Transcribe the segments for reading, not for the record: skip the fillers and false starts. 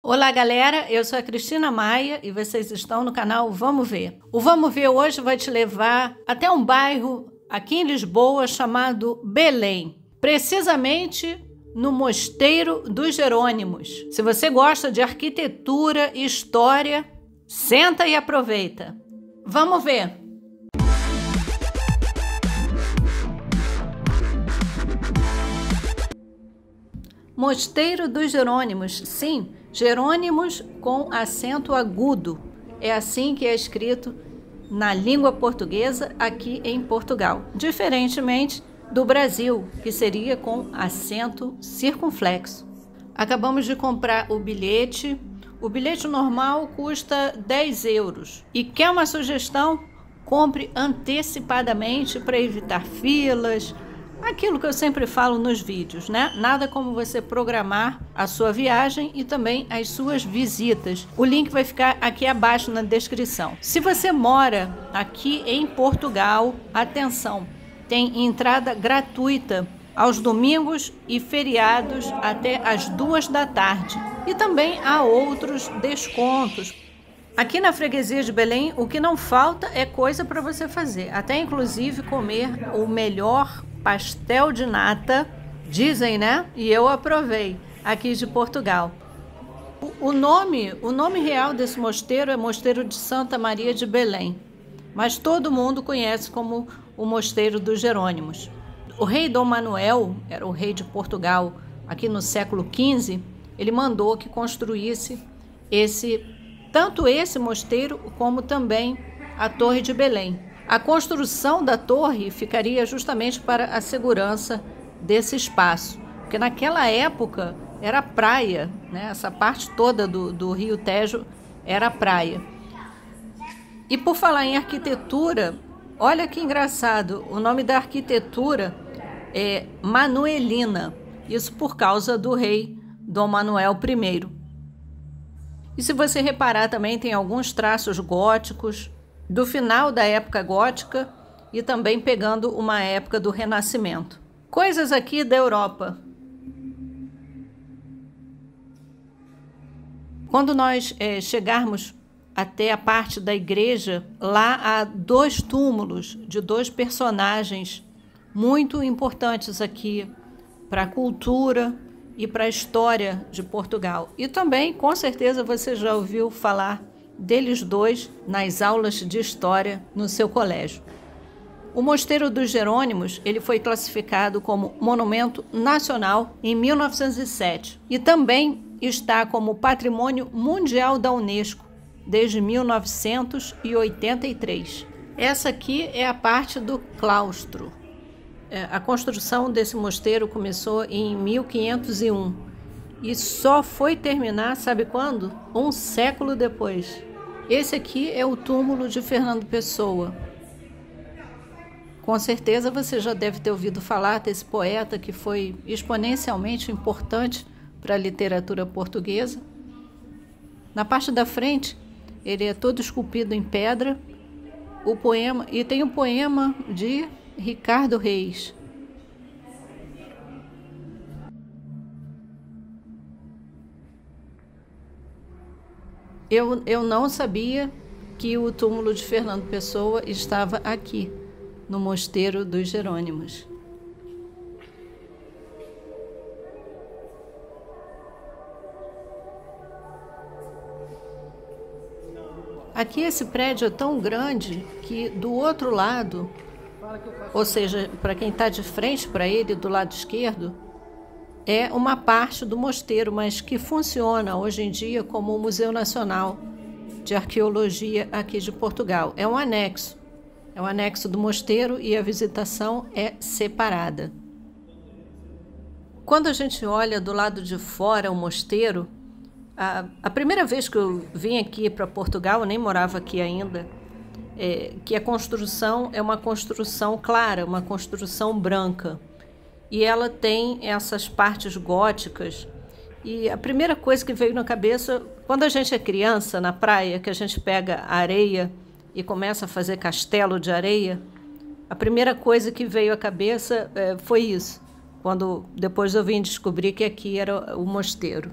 Olá galera, eu sou a Cristina Maia e vocês estão no canal Vamos Ver. O Vamos Ver hoje vai te levar até um bairro aqui em Lisboa chamado Belém, precisamente no Mosteiro dos Jerônimos. Se você gosta de arquitetura e história, senta e aproveita. Vamos ver! Mosteiro dos Jerônimos, sim, Jerônimos com acento agudo. É assim que é escrito na língua portuguesa aqui em Portugal, diferentemente do Brasil, que seria com acento circunflexo. Acabamos de comprar o bilhete. O bilhete normal custa 10 euros. E quer uma sugestão? Compre antecipadamente para evitar filas. Aquilo que eu sempre falo nos vídeos, né? Nada como você programar a sua viagem e também as suas visitas. O link vai ficar aqui abaixo na descrição. Se você mora aqui em Portugal, atenção, tem entrada gratuita aos domingos e feriados até as 2 da tarde. E também há outros descontos. Aqui na freguesia de Belém, o que não falta é coisa para você fazer. Até inclusive comer o melhor pastel de nata, dizem, né? E eu aprovei, aqui de Portugal. O nome real desse mosteiro é Mosteiro de Santa Maria de Belém, mas todo mundo conhece como o Mosteiro dos Jerônimos. O rei Dom Manuel, era o rei de Portugal, aqui no século XV, ele mandou que construísse tanto esse mosteiro como também a Torre de Belém. A construção da torre ficaria justamente para a segurança desse espaço, porque naquela época era praia, né? Essa parte toda do Rio Tejo era praia. E por falar em arquitetura, olha que engraçado, o nome da arquitetura é Manuelina, isso por causa do rei Dom Manuel I. E se você reparar também tem alguns traços góticos, do final da época gótica e também pegando uma época do Renascimento. Coisas aqui da Europa. Quando nós chegarmos até a parte da igreja, lá há 2 túmulos de 2 personagens muito importantes aqui para a cultura e para a história de Portugal. E também, com certeza, você já ouviu falar deles 2 nas aulas de história no seu colégio. O Mosteiro dos Jerônimos ele foi classificado como Monumento Nacional em 1907 e também está como Patrimônio Mundial da Unesco desde 1983. Essa aqui é a parte do claustro. A construção desse mosteiro começou em 1501 e só foi terminar, sabe quando? Um século depois. Esse aqui é o túmulo de Fernando Pessoa. Com certeza você já deve ter ouvido falar desse poeta que foi exponencialmente importante para a literatura portuguesa. Na parte da frente, ele é todo esculpido em pedra. E tem o poema de Ricardo Reis. Eu não sabia que o túmulo de Fernando Pessoa estava aqui, no Mosteiro dos Jerônimos. Aqui esse prédio é tão grande que do outro lado, ou seja, para quem está de frente para ele, do lado esquerdo, é uma parte do mosteiro, mas que funciona hoje em dia como o Museu Nacional de Arqueologia aqui de Portugal. É um anexo do mosteiro e a visitação é separada. Quando a gente olha do lado de fora o mosteiro, a primeira vez que eu vim aqui para Portugal, eu nem morava aqui ainda, que a construção é uma construção clara, uma construção branca. E ela tem essas partes góticas. E a primeira coisa que veio na cabeça, quando a gente é criança na praia, que a gente pega areia e começa a fazer castelo de areia, a primeira coisa que veio à cabeça foi isso. Quando depois eu vim descobrir que aqui era o mosteiro.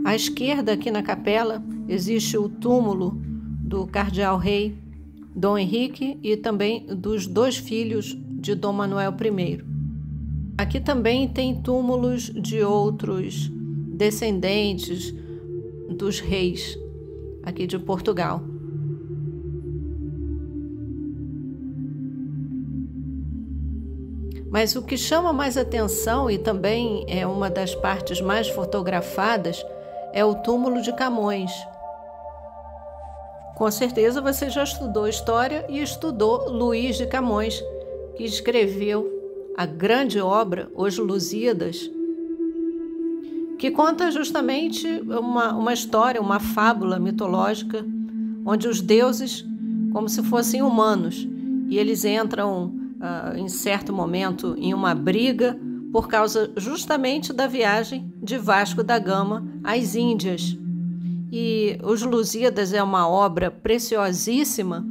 À esquerda, aqui na capela, existe o túmulo do cardeal-rei Dom Henrique e também dos 2 filhos de Dom Manuel I. Aqui também tem túmulos de outros descendentes dos reis aqui de Portugal. Mas o que chama mais atenção e também é uma das partes mais fotografadas é o túmulo de Camões. Com certeza você já estudou história e estudou Luís de Camões, que escreveu a grande obra Os Lusíadas, que conta justamente uma história, uma fábula mitológica, onde os deuses, como se fossem humanos, e eles entram em certo momento em uma briga por causa justamente da viagem de Vasco da Gama às Índias. E Os Lusíadas é uma obra preciosíssima,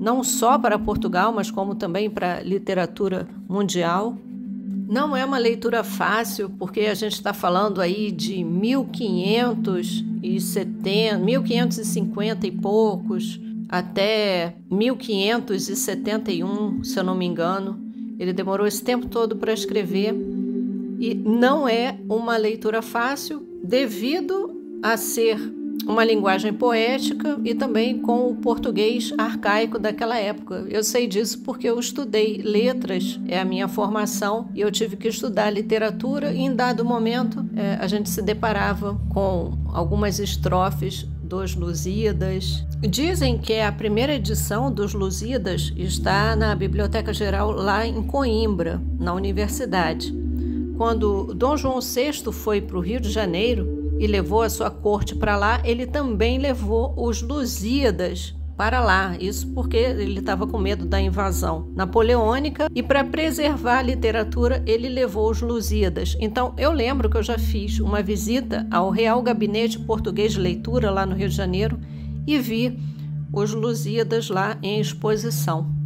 não só para Portugal, mas como também para a literatura mundial. Não é uma leitura fácil, porque a gente está falando aí de 1550 e poucos, até 1571, se eu não me engano. Ele demorou esse tempo todo para escrever e não é uma leitura fácil devido a ser uma linguagem poética e também com o português arcaico daquela época. Eu sei disso porque eu estudei letras, é a minha formação, e eu tive que estudar literatura e em dado momento a gente se deparava com algumas estrofes dos Lusíadas. Dizem que a primeira edição dos Lusíadas está na Biblioteca Geral lá em Coimbra, na universidade. Quando Dom João VI foi para o Rio de Janeiro e levou a sua corte para lá, ele também levou os Lusíadas para lá, isso porque ele estava com medo da invasão napoleônica e para preservar a literatura ele levou os Lusíadas. Então eu lembro que eu já fiz uma visita ao Real Gabinete Português de Leitura lá no Rio de Janeiro e vi os Lusíadas lá em exposição.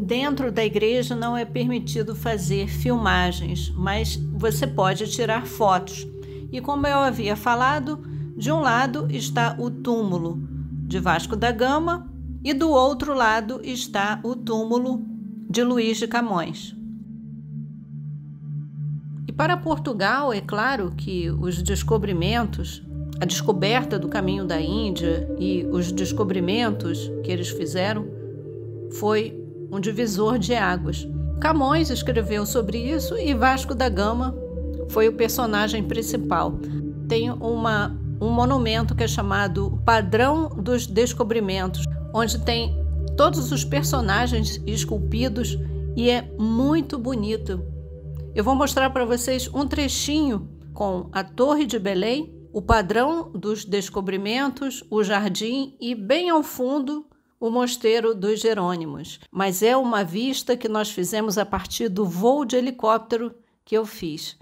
Dentro da igreja não é permitido fazer filmagens, mas você pode tirar fotos. E como eu havia falado, de um lado está o túmulo de Vasco da Gama e do outro lado está o túmulo de Luís de Camões. E para Portugal, é claro que os descobrimentos, a descoberta do caminho da Índia e os descobrimentos que eles fizeram foi um divisor de águas. Camões escreveu sobre isso e Vasco da Gama foi o personagem principal. Tem um monumento que é chamado Padrão dos Descobrimentos, onde tem todos os personagens esculpidos e é muito bonito. Eu vou mostrar para vocês um trechinho com a Torre de Belém, o Padrão dos Descobrimentos, o jardim e bem ao fundo o Mosteiro dos Jerônimos. Mas é uma vista que nós fizemos a partir do voo de helicóptero que eu fiz.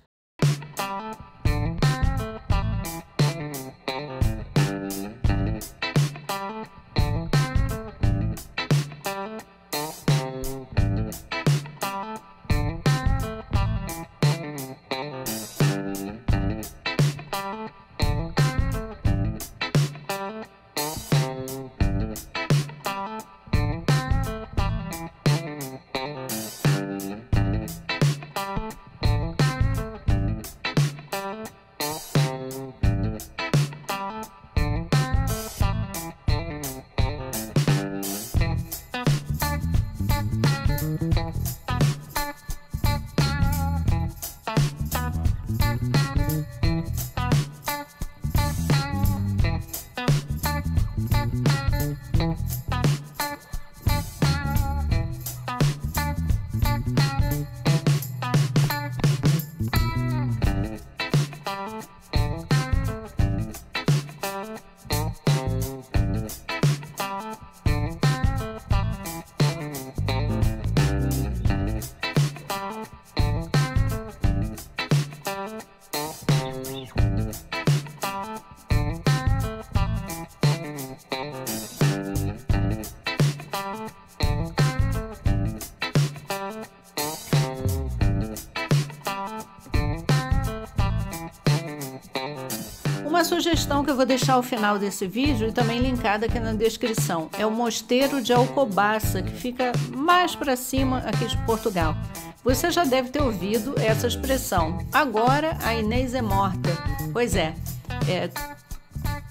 Uma sugestão que eu vou deixar ao final desse vídeo e também linkada aqui na descrição é o Mosteiro de Alcobaça, que fica mais para cima aqui de Portugal. Você já deve ter ouvido essa expressão, agora a Inês é morta. Pois é,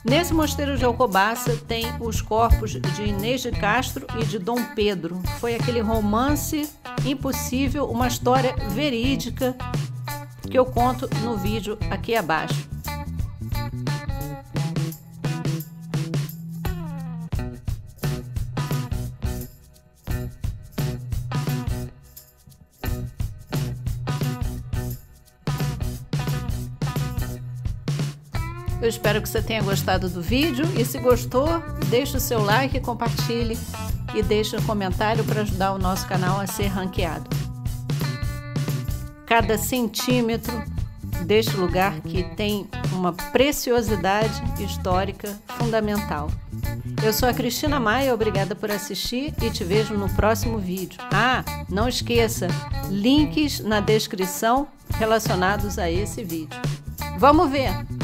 nesse Mosteiro de Alcobaça tem os corpos de Inês de Castro e de Dom Pedro. Foi aquele romance impossível, uma história verídica que eu conto no vídeo aqui abaixo. Eu espero que você tenha gostado do vídeo e se gostou, deixe o seu like, compartilhe e deixe um comentário para ajudar o nosso canal a ser ranqueado. Cada centímetro deste lugar que tem uma preciosidade histórica fundamental. Eu sou a Cristina Maia, obrigada por assistir e te vejo no próximo vídeo. Ah, não esqueça, links na descrição relacionados a esse vídeo. Vamos ver!